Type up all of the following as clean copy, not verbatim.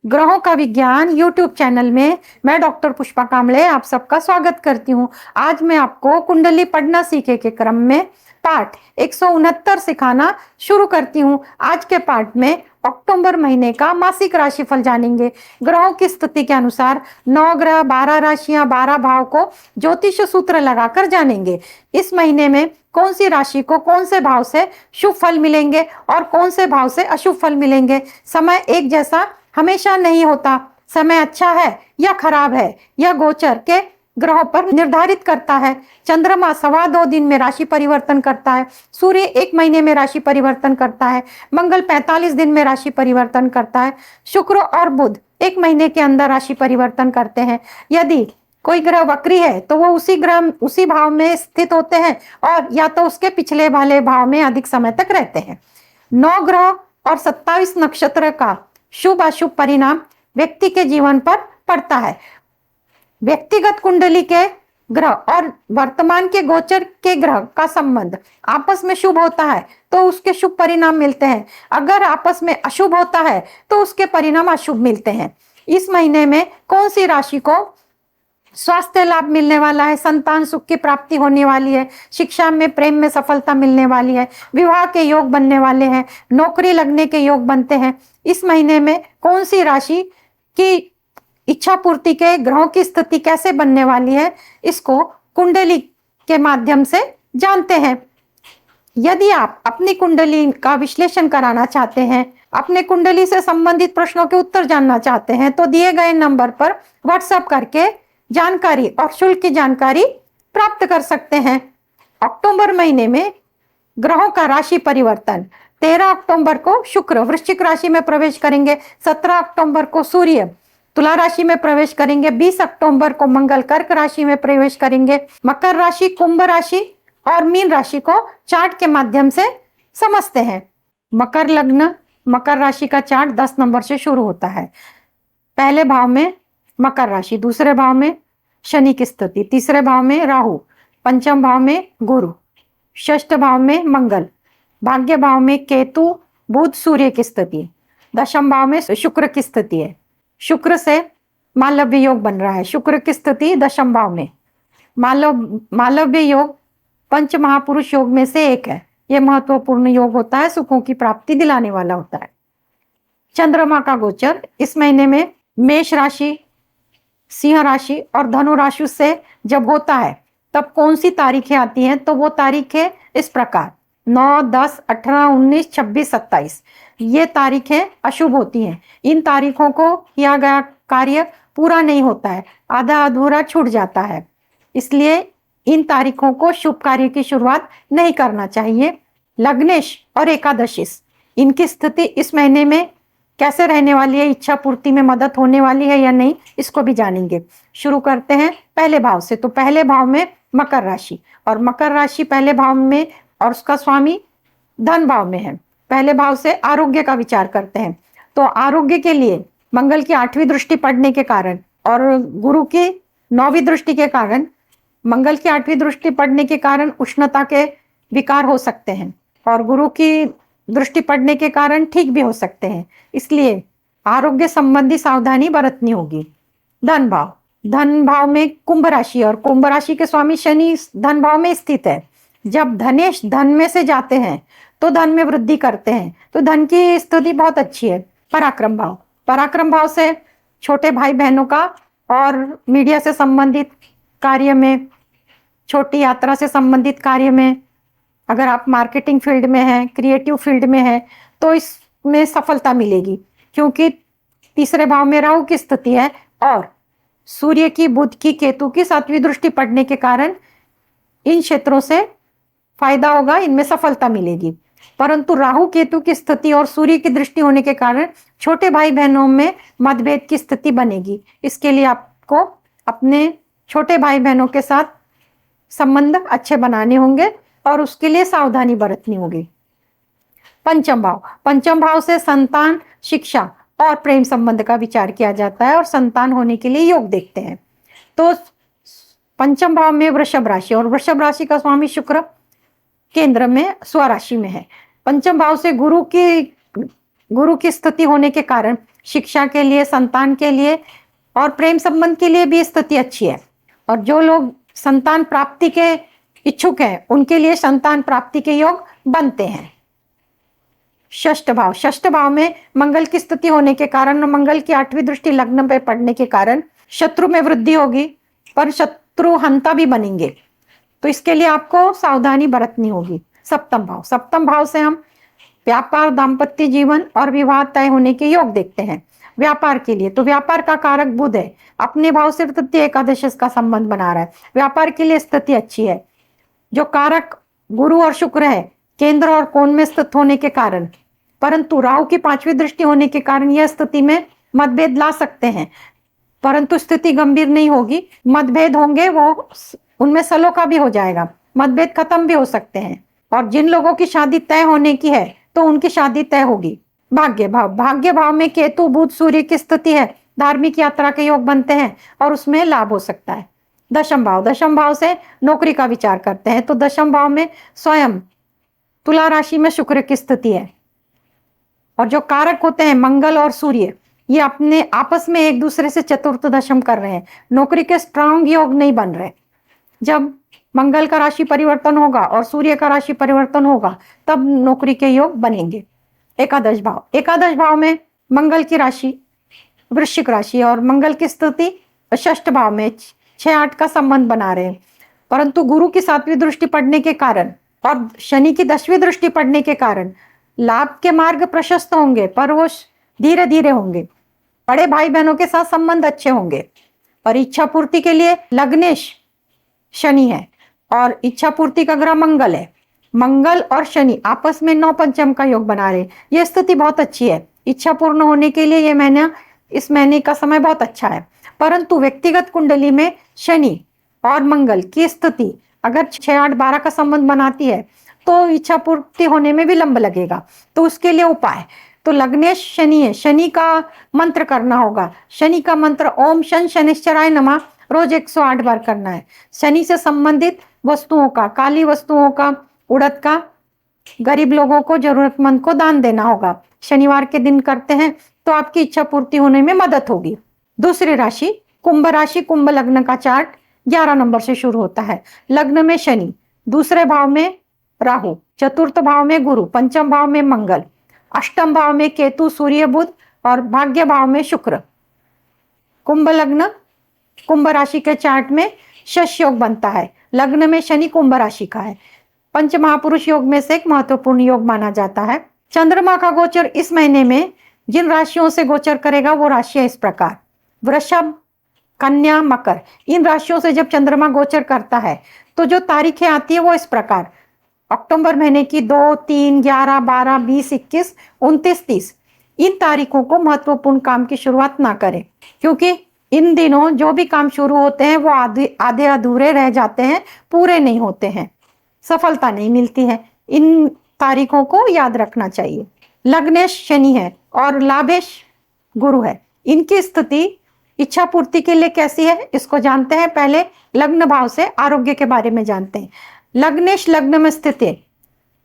ग्रहों का विज्ञान यूट्यूब चैनल में मैं डॉक्टर पुष्पा कामले आप सबका स्वागत करती हूँ। आज मैं आपको कुंडली पढ़ना सीखे के क्रम में पाठ 169 सिखाना शुरू करती हूँ। आज के पाठ में अक्टूबर महीने का मासिक राशिफल जानेंगे। ग्रहों की स्थिति के अनुसार 9 ग्रह, 12 राशियां, 12 भाव को ज्योतिष सूत्र लगाकर जानेंगे। इस महीने में कौन सी राशि को कौन से भाव से शुभ फल मिलेंगे और कौन से भाव से अशुभ फल मिलेंगे। समय एक जैसा हमेशा नहीं होता। समय अच्छा है या खराब है यह गोचर के ग्रहों पर निर्धारित करता है। चंद्रमा 2.25 दिन में राशि परिवर्तन करता है। सूर्य 1 महीने में राशि परिवर्तन करता है। मंगल 45 दिन में राशि परिवर्तन करता है। शुक्र और बुध 1 महीने के अंदर राशि परिवर्तन करते हैं। यदि कोई ग्रह वक्री है तो वो उसी भाव में स्थित होते हैं और या तो उसके पिछले वाले भाव में अधिक समय तक रहते हैं। 9 ग्रह और 27 नक्षत्र का शुभ अशुभ परिणाम व्यक्ति के जीवन पर पड़ता है। व्यक्तिगत कुंडली के ग्रह और वर्तमान के गोचर के ग्रह का संबंध आपस में शुभ होता है तो उसके शुभ परिणाम मिलते हैं। अगर आपस में अशुभ होता है तो उसके परिणाम अशुभ मिलते हैं। इस महीने में कौन सी राशि को स्वास्थ्य लाभ मिलने वाला है, संतान सुख की प्राप्ति होने वाली है, शिक्षा में प्रेम में सफलता मिलने वाली है, विवाह के योग बनने वाले हैं, नौकरी लगने के योग बनते हैं। इस महीने में कौन सी राशि की इच्छा पूर्ति के ग्रहों की स्थिति कैसे बनने वाली है, इसको कुंडली के माध्यम से जानते हैं। यदि आप अपनी कुंडली का विश्लेषण कराना चाहते हैं, अपने कुंडली से संबंधित प्रश्नों के उत्तर जानना चाहते हैं तो दिए गए नंबर पर व्हाट्सएप करके जानकारी और शुल्क की जानकारी प्राप्त कर सकते हैं। अक्टूबर महीने में ग्रहों का राशि परिवर्तन 13 अक्टूबर को शुक्र वृश्चिक राशि में प्रवेश करेंगे। 17 अक्टूबर को सूर्य तुला राशि में प्रवेश करेंगे। 20 अक्टूबर को मंगल कर्क राशि में प्रवेश करेंगे। मकर राशि, कुंभ राशि और मीन राशि को चार्ट के माध्यम से समझते हैं। मकर लग्न, मकर राशि का चार्ट 10 नंबर से शुरू होता है। पहले भाव में मकर राशि, दूसरे भाव में शनि की स्थिति, तीसरे भाव में राहु, पंचम भाव में गुरु, षष्ठ भाव में मंगल, भाग्य भाव में केतु, बुध, सूर्य की स्थिति, दशम भाव में शुक्र की स्थिति है। शुक्र से मालव्य योग बन रहा है। शुक्र की स्थिति दशम भाव में। मालव्य योग पंच महापुरुष योग में से एक है। यह महत्वपूर्ण योग होता है, सुखों की प्राप्ति दिलाने वाला होता है। चंद्रमा का गोचर इस महीने में मेष राशि, सिंह राशि और धनु राशि से जब होता है तब कौन सी तारीखें आती हैं, तो वो तारीखें इस प्रकार 9, 10, 18, 19, 26, 27 ये तारीखें अशुभ होती हैं। इन तारीखों को किया गया कार्य पूरा नहीं होता है, आधा अधूरा छूट जाता है। इसलिए इन तारीखों को शुभ कार्य की शुरुआत नहीं करना चाहिए। लग्नेश और एकादशीस इनकी स्थिति इस महीने में कैसे रहने वाली है, इच्छा पूर्ति में मदद होने वाली है या नहीं, इसको भी जानेंगे। शुरू करते हैं पहले भाव से। तो पहले भाव में मकर राशि, और मकर राशि पहले भाव में और उसका स्वामी धन भाव में है। पहले भाव से आरोग्य का विचार करते हैं। तो आरोग्य के लिए मंगल की 8वीं दृष्टि पड़ने के कारण और गुरु की 9वीं दृष्टि के कारण, मंगल की 8वीं दृष्टि पड़ने के कारण उष्णता के विकार हो सकते हैं और गुरु की दृष्टि पड़ने के कारण ठीक भी हो सकते हैं। इसलिए आरोग्य संबंधी सावधानी बरतनी होगी। धन भाव, धन भाव में कुंभ राशि और कुंभ राशि के स्वामी शनि धन भाव में स्थित है। जब धनेश धन में से जाते हैं तो धन में वृद्धि करते हैं, तो धन की स्थिति बहुत अच्छी है। पराक्रम भाव, पराक्रम भाव से छोटे भाई बहनों का और मीडिया से संबंधित कार्य में, छोटी यात्रा से संबंधित कार्य में, अगर आप मार्केटिंग फील्ड में हैं, क्रिएटिव फील्ड में हैं तो इसमें सफलता मिलेगी, क्योंकि तीसरे भाव में राहु की स्थिति है और सूर्य की, बुध की, केतु की 7वीं दृष्टि पड़ने के कारण इन क्षेत्रों से फायदा होगा, इनमें सफलता मिलेगी। परंतु राहु केतु की स्थिति और सूर्य की दृष्टि होने के कारण छोटे भाई बहनों में मतभेद की स्थिति बनेगी। इसके लिए आपको अपने छोटे भाई बहनों के साथ संबंध अच्छे बनाने होंगे और उसके लिए सावधानी बरतनी होगी। पंचम भाव, पंचम भाव से संतान, शिक्षा और प्रेम संबंध का विचार किया जाता है और संतान होने के लिए योग देखते हैं। तो पंचम भाव में वृषभ राशि, और वृषभ राशि का स्वामी शुक्र केंद्र में स्वराशि में है। पंचम भाव से गुरु की स्थिति होने के कारण शिक्षा के लिए, संतान के लिए और प्रेम संबंध के लिए भी स्थिति अच्छी है। और जो लोग संतान प्राप्ति के इच्छुक हैं उनके लिए संतान प्राप्ति के योग बनते हैं। षष्ठ भाव में मंगल की स्थिति होने के कारण, मंगल की 8वीं दृष्टि लग्न पे पड़ने के कारण शत्रु में वृद्धि होगी, पर शत्रु हंता भी बनेंगे, तो इसके लिए आपको सावधानी बरतनी होगी। सप्तम भाव से हम व्यापार, दाम्पत्य जीवन और विवाह तय होने के योग देखते हैं। व्यापार के लिए तो व्यापार का कारक बुध है, अपने भाव से तृतीय एकादश का संबंध बना रहा है। व्यापार के लिए स्थिति अच्छी है। जो कारक गुरु और शुक्र है, केंद्र और कोण में स्थित होने के कारण, परंतु राहु की 5वीं दृष्टि होने के कारण यह स्थिति में मतभेद ला सकते हैं, परंतु स्थिति गंभीर नहीं होगी। मतभेद होंगे वो उनमें सलोखा भी हो जाएगा, मतभेद खत्म भी हो सकते हैं। और जिन लोगों की शादी तय होने की है तो उनकी शादी तय होगी। भाग्य भाव में केतु, बुध, सूर्य की स्थिति है, धार्मिक यात्रा के योग बनते हैं और उसमें लाभ हो सकता है। दशम भाव से नौकरी का विचार करते हैं, तो दशम भाव में स्वयं तुला राशि में शुक्र की स्थिति है। और जो कारक होते हैं मंगल और सूर्य, ये अपने आपस में एक दूसरे से चतुर्थ दशम कर रहे हैं, नौकरी के स्ट्रांग योग नहीं बन रहे। जब मंगल का राशि परिवर्तन होगा और सूर्य का राशि परिवर्तन होगा तब नौकरी के योग बनेंगे। एकादश भाव में मंगल की राशि वृश्चिक राशि और मंगल की स्थिति षष्ठ भाव में 6-8 का संबंध बना रहे हैं, परंतु गुरु की 7वीं दृष्टि पड़ने के कारण और शनि की 10वीं दृष्टि पड़ने के कारण लाभ के मार्ग प्रशस्त होंगे, पर वो धीरे धीरे होंगे। बड़े भाई बहनों के साथ संबंध अच्छे होंगे। और इच्छा पूर्ति के लिए लग्नेश शनि है और इच्छा पूर्ति का ग्रह मंगल है। मंगल और शनि आपस में 9 पंचम का योग बना रहे, यह स्थिति बहुत अच्छी है। इच्छा पूर्ण होने के लिए इस महीने का समय बहुत अच्छा है, परंतु व्यक्तिगत कुंडली में शनि और मंगल की स्थिति अगर 6-8-12 का संबंध बनाती है तो इच्छा पूर्ति होने में विलंब लगेगा। तो उसके लिए उपाय तो लग्नेश शनि है, शनि का मंत्र करना होगा। शनि का मंत्र ओम शन शनिश्चराय नमः रोज 108 बार करना है। शनि से संबंधित वस्तुओं का, काली वस्तुओं का, उड़द का गरीब लोगों को, जरूरतमंद को दान देना होगा। शनिवार के दिन करते हैं तो आपकी इच्छा पूर्ति होने में मदद होगी। दूसरी राशि कुंभ राशि, कुंभ लग्न का चार्ट 11 नंबर से शुरू होता है। लग्न में शनि, दूसरे भाव में राहु, चतुर्थ भाव में गुरु, पंचम भाव में मंगल, अष्टम भाव में केतु, सूर्य, बुध और भाग्य भाव में शुक्र। कुंभ लग्न कुंभ राशि के चार्ट में शश योग बनता है। लग्न में शनि कुंभ राशि का है, पंच महापुरुष योग में से एक महत्वपूर्ण योग माना जाता है। चंद्रमा का गोचर इस महीने में जिन राशियों से गोचर करेगा वो राशियां इस प्रकार: वृषभ, कन्या, मकर। इन राशियों से जब चंद्रमा गोचर करता है तो जो तारीखें आती है वो इस प्रकार: अक्टूबर महीने की 2, 3, 11, 12, 20, 21, 29, 30। इन तारीखों को महत्वपूर्ण काम की शुरुआत ना करें, क्योंकि इन दिनों जो भी काम शुरू होते हैं वो आधे अधूरे रह जाते हैं, पूरे नहीं होते हैं, सफलता नहीं मिलती है। इन तारीखों को याद रखना चाहिए। लग्नेश शनि है और लाभेश गुरु है। इनकी स्थिति इच्छा पूर्ति के लिए कैसी है इसको जानते हैं। पहले लग्न भाव से आरोग्य के बारे में जानते हैं। लग्नेश लग्न में स्थित है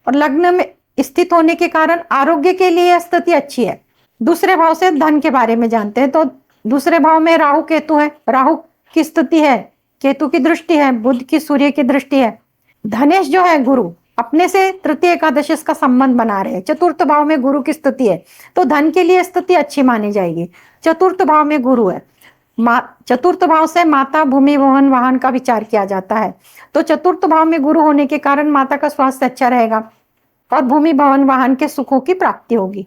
और लग्न में स्थित होने के कारण आरोग्य के लिए स्थिति अच्छी है। दूसरे भाव से धन के बारे में जानते हैं, तो दूसरे भाव में राहु केतु है। राहु की स्थिति है, केतु की दृष्टि है, बुध की सूर्य की दृष्टि है। धनेश जो है गुरु, अपने से तृतीय एकादश का संबंध बना रहे हैं। चतुर्थ भाव में गुरु की स्थिति है, तो धन के लिए स्थिति अच्छी मानी जाएगी। चतुर्थ भाव में गुरु है। चतुर्थ भाव से माता, भूमि, भवन, वाहन का विचार किया जाता है, तो चतुर्थ भाव में गुरु होने के कारण माता का स्वास्थ्य अच्छा रहेगा और भूमि, भवन, वाहन के सुखों की प्राप्ति होगी।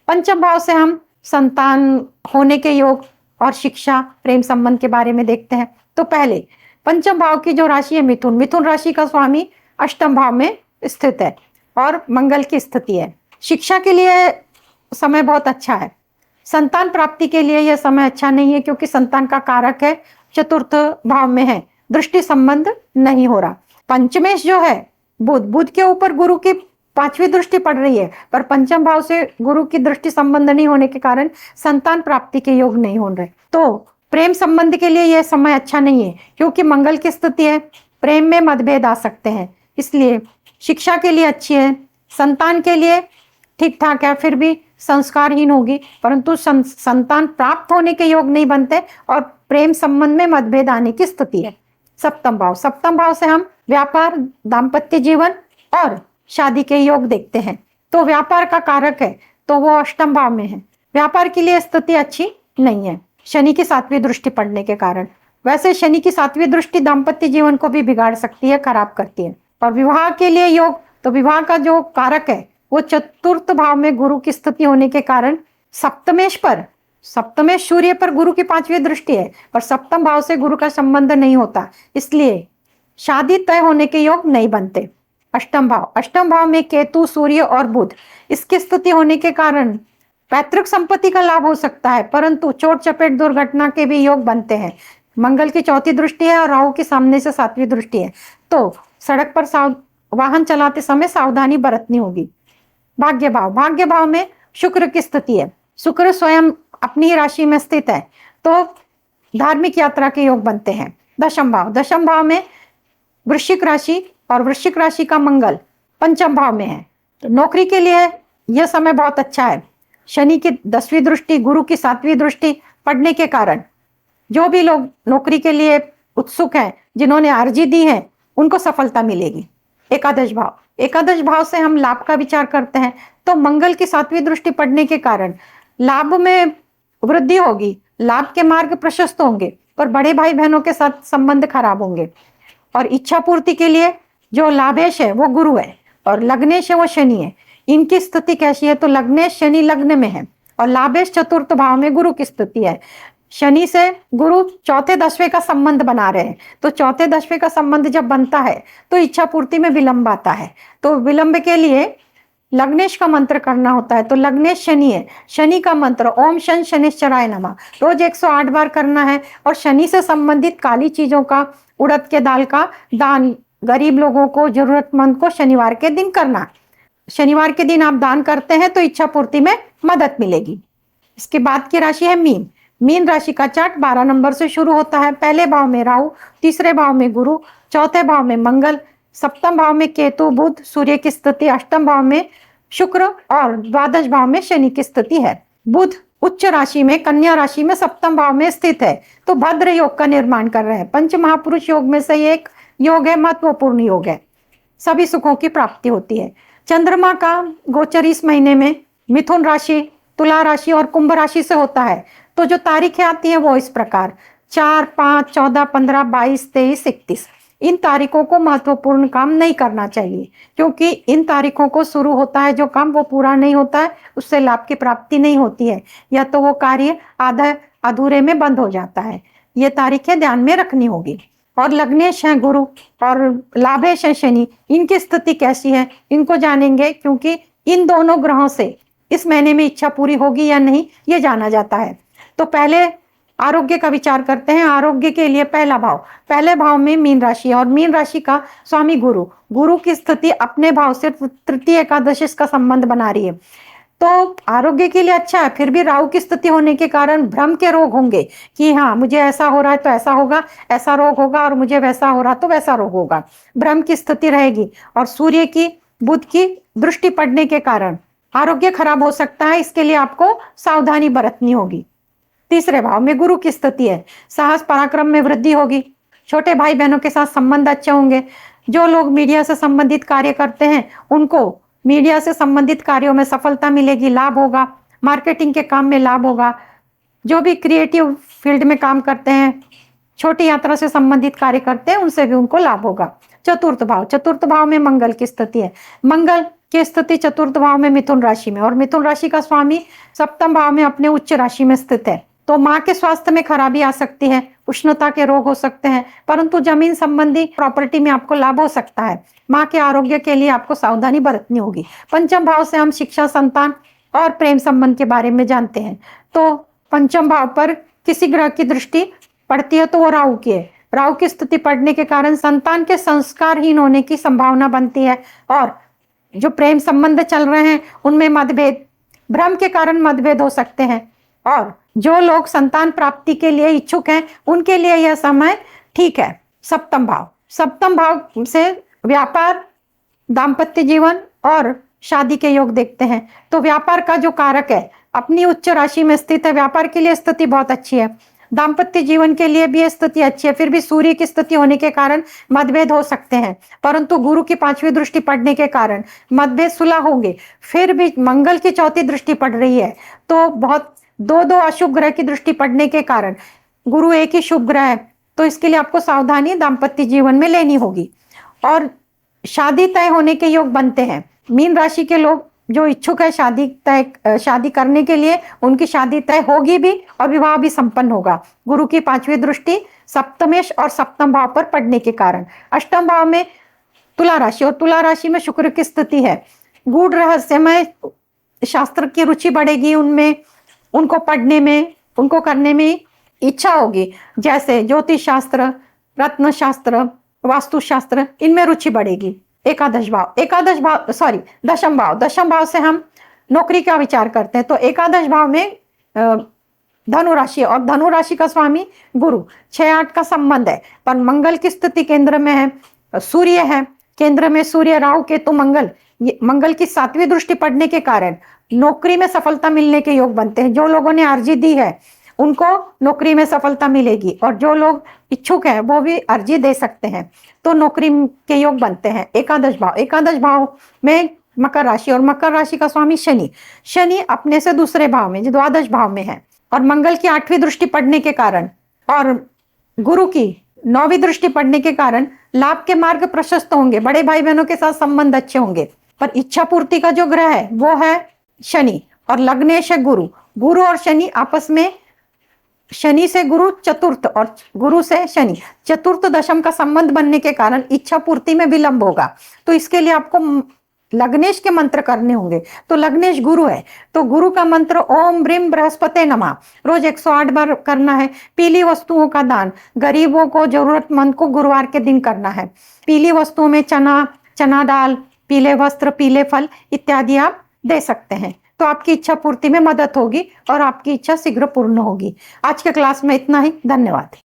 पंचम भाव से हम संतान होने के योग और शिक्षा, प्रेम संबंध के बारे में देखते हैं। तो पहले पंचम भाव की जो राशि है मिथुन, मिथुन राशि का स्वामी अष्टम भाव में स्थित है और मंगल की स्थिति है। शिक्षा के लिए समय बहुत अच्छा है। संतान प्राप्ति के लिए यह समय अच्छा नहीं है, क्योंकि संतान का कारक है चतुर्थ भाव में है, दृष्टि संबंध नहीं हो रहा। पंचमेश जो है बुध, बुध के ऊपर गुरु की 5वीं दृष्टि पड़ रही है, पर पंचम भाव से गुरु की दृष्टि संबंध नहीं होने के कारण संतान प्राप्ति के योग नहीं हो रहे। तो प्रेम संबंध के लिए यह समय अच्छा नहीं है, क्योंकि मंगल की स्थिति है, प्रेम में मतभेद आ सकते हैं। इसलिए शिक्षा के लिए अच्छी है, संतान के लिए ठीक ठाक है, फिर भी संस्कारहीन होगी, परंतु संतान प्राप्त होने के योग नहीं बनते और प्रेम संबंध में मतभेद आने की स्थिति है। सप्तम भाव, सप्तम भाव से हम व्यापार, दाम्पत्य जीवन और शादी के योग देखते हैं। तो व्यापार का कारक है तो वो अष्टम भाव में है। व्यापार के लिए स्थिति अच्छी नहीं है शनि की 7वीं दृष्टि पड़ने के कारण। वैसे शनि की 7वीं दृष्टि दाम्पत्य जीवन को भी बिगाड़ सकती है, खराब करती है। और विवाह के लिए योग, तो विवाह का जो कारक है वो चतुर्थ भाव में गुरु की स्थिति होने के कारण सप्तमेश पर, सप्तमेश सूर्य पर गुरु की 5वीं दृष्टि है, पर सप्तम भाव से गुरु का संबंध नहीं होता, इसलिए शादी तय होने के योग नहीं बनते। अष्टम भाव, अष्टम भाव में केतु, सूर्य और बुध, इसकी स्थिति होने के कारण पैतृक संपत्ति का लाभ हो सकता है, परंतु चोट चपेट दुर्घटना के भी योग बनते हैं। मंगल की 4थी दृष्टि है और राहु की सामने से 7वीं दृष्टि है, तो सड़क पर वाहन चलाते समय सावधानी बरतनी होगी। भाग्य भाव, भाग्य भाव में शुक्र की स्थिति है। शुक्र स्वयं अपनी राशि में स्थित है, तो धार्मिक यात्रा के योग बनते हैं। दशम भाव, दशम भाव में वृश्चिक राशि और वृश्चिक राशि का मंगल पंचम भाव में है, तो नौकरी के लिए यह समय बहुत अच्छा है। शनि की 10वीं दृष्टि, गुरु की 7वीं दृष्टि पड़ने के कारण जो भी लोग नौकरी के लिए उत्सुक हैं, जिन्होंने अर्जी दी है, उनको सफलता मिलेगी। एकादश भाव, एकादश भाव से हम लाभ का विचार करते हैं, तो मंगल की 7वीं दृष्टि पड़ने के कारण लाभ में वृद्धि होगी, लाभ के मार्ग प्रशस्त होंगे, पर बड़े भाई बहनों के साथ संबंध खराब होंगे। और इच्छा पूर्ति के लिए जो लाभेश है वो गुरु है और लग्नेश है वो शनि है। इनकी स्थिति कैसी है, तो लग्नेश शनि लग्न में है और लाभेश चतुर्थ भाव में गुरु की स्थिति है। शनि से गुरु चौथे दसवें का संबंध बना रहे हैं, तो चौथे दसवें का संबंध जब बनता है तो इच्छा पूर्ति में विलंब आता है। तो विलंब के लिए लग्नेश का मंत्र करना होता है, तो लग्नेश शनि है। शनि का मंत्र ओम शन शनिश्चराय नमः रोज 108 बार करना है। और शनि से संबंधित काली चीजों का, उड़द के दाल का दान गरीब लोगों को, जरूरतमंद को शनिवार के दिन करना। शनिवार के दिन आप दान करते हैं तो इच्छा पूर्ति में मदद मिलेगी। इसके बाद की राशि है मीन। मीन राशि का चार्ट 12 नंबर से शुरू होता है। पहले भाव में राहु, तीसरे भाव में गुरु, चौथे भाव में मंगल, सप्तम भाव में केतु, बुध, सूर्य की स्थिति, अष्टम भाव में शुक्र और द्वादश भाव में शनि की स्थिति है। बुध उच्च राशि में, कन्या राशि में सप्तम भाव में स्थित है, तो भद्र योग का निर्माण कर रहे हैं। पंच महापुरुष योग में से एक योग है, महत्वपूर्ण योग है, सभी सुखों की प्राप्ति होती है। चंद्रमा का गोचर इस महीने में मिथुन राशि, तुला राशि और कुंभ राशि से होता है, तो जो तारीखें आती हैं वो इस प्रकार 4, 5, 14, 15, 22, 23, 31। इन तारीखों को महत्वपूर्ण काम नहीं करना चाहिए, क्योंकि इन तारीखों को शुरू होता है जो काम वो पूरा नहीं होता है, उससे लाभ की प्राप्ति नहीं होती है, या तो वो कार्य आधा अधूरे में बंद हो जाता है। ये तारीखें ध्यान में रखनी होगी। और लग्नेश है गुरु और लाभेश है शनि, इनकी स्थिति कैसी है इनको जानेंगे, क्योंकि इन दोनों ग्रहों से इस महीने में इच्छा पूरी होगी या नहीं ये जाना जाता है। तो पहले आरोग्य का विचार करते हैं। आरोग्य के लिए पहला भाव, पहले भाव में मीन राशि और मीन राशि का स्वामी गुरु, गुरु की स्थिति अपने भाव से तृतीय एकादश का संबंध बना रही है, तो आरोग्य के लिए अच्छा है। फिर भी राहु की स्थिति होने के कारण भ्रम के रोग होंगे कि हाँ मुझे ऐसा हो रहा है तो ऐसा होगा, ऐसा रोग होगा, और मुझे वैसा हो रहा तो वैसा रोग होगा, भ्रम की स्थिति रहेगी। और सूर्य की, बुध की दृष्टि पड़ने के कारण आरोग्य खराब हो सकता है, इसके लिए आपको सावधानी बरतनी होगी। तीसरे भाव में गुरु की स्थिति है, साहस पराक्रम में वृद्धि होगी, छोटे भाई बहनों के साथ संबंध अच्छे होंगे। जो लोग मीडिया से संबंधित कार्य करते हैं उनको मीडिया से संबंधित कार्यों में सफलता मिलेगी, लाभ होगा। मार्केटिंग के काम में लाभ होगा। जो भी क्रिएटिव फील्ड में काम करते हैं, छोटी यात्रा से संबंधित कार्य करते हैं, उनसे भी उनको लाभ होगा। चतुर्थ भाव, चतुर्थ भाव में मंगल की स्थिति है। मंगल की स्थिति चतुर्थ भाव में मिथुन राशि में, और मिथुन राशि का स्वामी सप्तम भाव में अपने उच्च राशि में स्थित है, तो माँ के स्वास्थ्य में खराबी आ सकती है, उष्णता के रोग हो सकते हैं, परंतु जमीन संबंधी प्रॉपर्टी में आपको लाभ हो सकता है। माँ के आरोग्य के लिए आपको सावधानी बरतनी होगी। पंचम भाव से हम शिक्षा, संतान और प्रेम संबंध के बारे में जानते हैं, तो पंचम भाव पर किसी ग्रह की दृष्टि पड़ती है तो वो राहु की है। राहु की स्थिति पड़ने के कारण संतान के संस्कारहीन होने की संभावना बनती है, और जो प्रेम संबंध चल रहे हैं उनमें मतभेद, भ्रम के कारण मतभेद हो सकते हैं। और जो लोग संतान प्राप्ति के लिए इच्छुक हैं उनके लिए यह समय ठीक है। सप्तम भाव, सप्तम भाव से व्यापार, दाम्पत्य जीवन और शादी के योग देखते हैं। तो व्यापार का जो कारक है अपनी उच्च राशि में स्थित है, व्यापार के लिए स्थिति बहुत अच्छी है। दाम्पत्य जीवन के लिए भी स्थिति अच्छी है, फिर भी सूर्य की स्थिति होने के कारण मतभेद हो सकते हैं, परंतु गुरु की 5वीं दृष्टि पड़ने के कारण मतभेद सुलह होंगे। फिर भी मंगल की 4थी दृष्टि पड़ रही है, तो बहुत दो अशुभ ग्रह की दृष्टि पड़ने के कारण गुरु एक ही शुभ ग्रह है, तो इसके लिए आपको सावधानी दाम्पत्य जीवन में लेनी होगी। और शादी तय होने के योग बनते हैं। मीन राशि के लोग जो इच्छुक है शादी करने के लिए, उनकी शादी तय होगी भी और विवाह भी संपन्न होगा। गुरु की 5वीं दृष्टि सप्तमेश और सप्तम भाव पर पड़ने के कारण। अष्टम भाव में तुला राशि, और तुला राशि में शुक्र की स्थिति है। गूढ़ रहस्यमय शास्त्र की रुचि बढ़ेगी, उनमें उनको पढ़ने में, उनको करने में इच्छा होगी, जैसे ज्योतिष शास्त्र, रत्न शास्त्र, वास्तुशास्त्र, इनमें रुचि बढ़ेगी। दशम भाव से हम नौकरी का विचार करते हैं, तो एकादश भाव में धनु राशि, और धनु राशि का स्वामी गुरु, 6-8 का संबंध है, पर मंगल की स्थिति केंद्र में है, सूर्य है केंद्र में, सूर्य राहु केतु मंगल की 7वीं दृष्टि पड़ने के कारण नौकरी में सफलता मिलने के योग बनते हैं। जो लोगों ने अर्जी दी है उनको नौकरी में सफलता मिलेगी, और जो लोग इच्छुक हैं वो भी अर्जी दे सकते हैं, तो नौकरी के योग बनते हैं। एकादश भाव में मकर राशि, और मकर राशि का स्वामी शनि अपने से दूसरे भाव में, जो द्वादश भाव में है, और मंगल की 8वीं दृष्टि पड़ने के कारण और गुरु की 9वीं दृष्टि पड़ने के कारण लाभ के मार्ग प्रशस्त होंगे, बड़े भाई बहनों के साथ संबंध अच्छे होंगे। पर इच्छा पूर्ति का जो ग्रह है वो है शनि, और लग्नेश है गुरु और शनि आपस में, शनि से गुरु चतुर्थ और गुरु से शनि चतुर्थ दशम का संबंध बनने के कारण इच्छा पूर्ति में विलंब होगा। तो इसके लिए आपको लग्नेश के मंत्र करने होंगे। तो लग्नेश गुरु है, तो गुरु का मंत्र ओम ब्रीम बृहस्पते नमः रोज 108 बार करना है। पीली वस्तुओं का दान गरीबों को, जरूरतमंद को गुरुवार के दिन करना है। पीली वस्तुओं में चना दाल, पीले वस्त्र, पीले फल इत्यादि आप दे सकते हैं, तो आपकी इच्छा पूर्ति में मदद होगी और आपकी इच्छा शीघ्र पूर्ण होगी। आज के क्लास में इतना ही, धन्यवाद।